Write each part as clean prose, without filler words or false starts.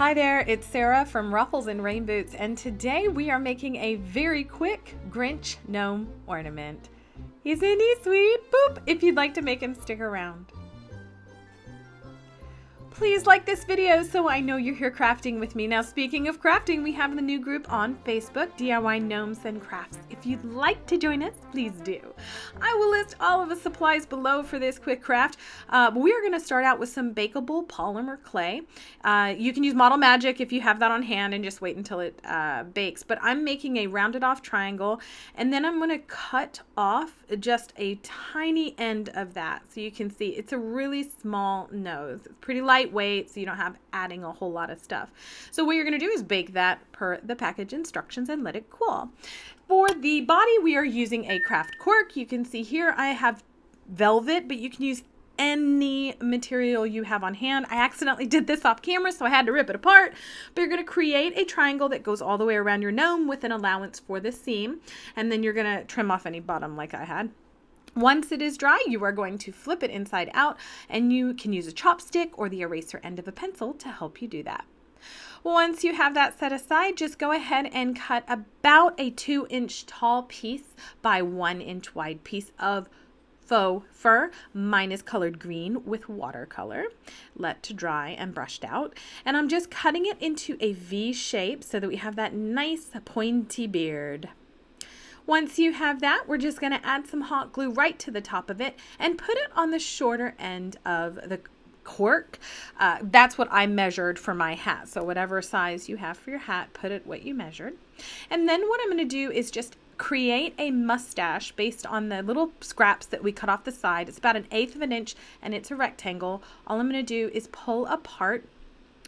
Hi there, it's Sarah from Ruffles and Rain Boots, and today we are making a very quick Grinch Gnome Ornament. Isn't he sweet? Boop! If you'd like to make him stick around. Please like this video so I know you're here crafting with me. Now, speaking of crafting, we have the new group on Facebook, DIY Gnomes and Crafts. If you'd like to join us, please do. I will list all of the supplies below for this quick craft. We are going to start out with some bakeable polymer clay. You can use Model Magic if you have that on hand and just wait until it bakes. But I'm making a rounded off triangle, and then I'm going to cut off just a tiny end of that. So you can see it's a really small nose. It's pretty lightweight, so you don't have adding a whole lot of stuff. So what you're going to do is bake that per the package instructions and let it cool. For the body, we are using a craft cork. You can see here I have velvet, but you can use any material you have on hand. I accidentally did this off camera, so I had to rip it apart. But you're going to create a triangle that goes all the way around your gnome with an allowance for the seam, and then you're going to trim off any bottom like I had. Once it is dry, you are going to flip it inside out, and you can use a chopstick or the eraser end of a pencil to help you do that. Once you have that set aside, just go ahead and cut about a 2-inch tall piece by 1-inch wide piece of faux fur. Mine is colored green with watercolor, let to dry and brushed out. And I'm just cutting it into a V shape so that we have that nice pointy beard. Once you have that, we're just going to add some hot glue right to the top of it and put it on the shorter end of the cork. That's what I measured for my hat. So whatever size you have for your hat, put it what you measured. And then what I'm going to do is just create a mustache based on the little scraps that we cut off the side. It's about 1/8 of an inch and it's a rectangle. All I'm going to do is pull apart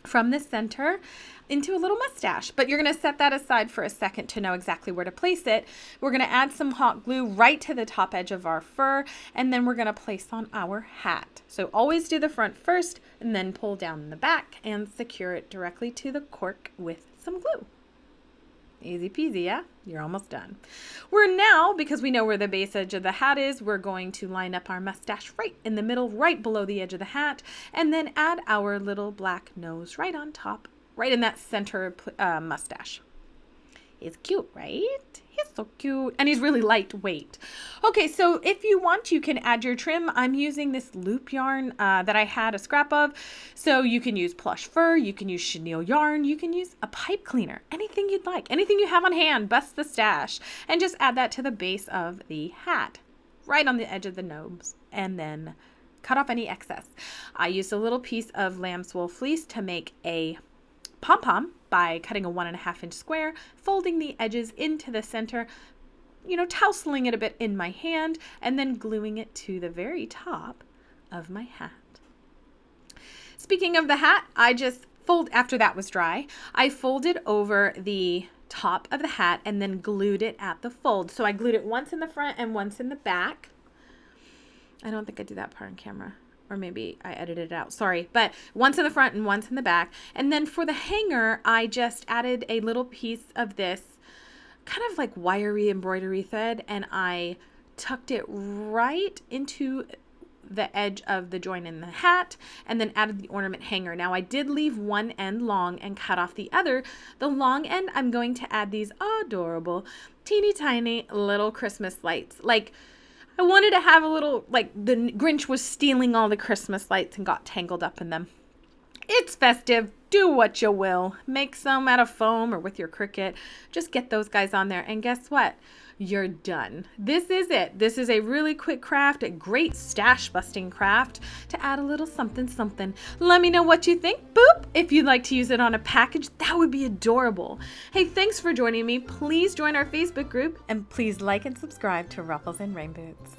from the center into a little mustache, but you're going to set that aside for a second to know exactly where to place it. We're going to add some hot glue right to the top edge of our fur, and then we're going to place on our hat. So always do the front first and then pull down the back and secure it directly to the cork with some glue. Easy peasy, yeah? You're almost done. We're now, because we know where the base edge of the hat is, we're going to line up our mustache right in the middle, right below the edge of the hat, and then add our little black nose right on top, right in that center mustache. It's cute, right? He's so cute. And he's really lightweight. Okay, so if you want, you can add your trim. I'm using this loop yarn that I had a scrap of. So you can use plush fur, you can use chenille yarn, you can use a pipe cleaner, anything you'd like, anything you have on hand, bust the stash, and just add that to the base of the hat, right on the edge of the nose, and then cut off any excess. I used a little piece of lamb's wool fleece to make a pom-pom by cutting a 1.5-inch square, folding the edges into the center, tousling it a bit in my hand, and then gluing it to the very top of my hat. Speaking of the hat, after that was dry, I folded over the top of the hat and then glued it at the fold. So I glued it once in the front and once in the back. I don't think I did that part on camera. Or maybe I edited it out, sorry, but once in the front and once in the back. And then for the hanger, I just added a little piece of this kind of like wiry embroidery thread, and I tucked it right into the edge of the joint in the hat, and then added the ornament hanger. Now I did leave one end long and cut off the other. The long end, I'm going to add these adorable, teeny tiny little Christmas lights. I wanted to have a little, the Grinch was stealing all the Christmas lights and got tangled up in them. It's festive. Do what you will. Make some out of foam or with your Cricut. Just get those guys on there. And guess what? You're done. This is it. This is a really quick craft, a great stash busting craft to add a little something something. Let me know what you think. Boop! If you'd like to use it on a package, that would be adorable. Hey, thanks for joining me. Please join our Facebook group and please like and subscribe to Ruffles and Rain Boots.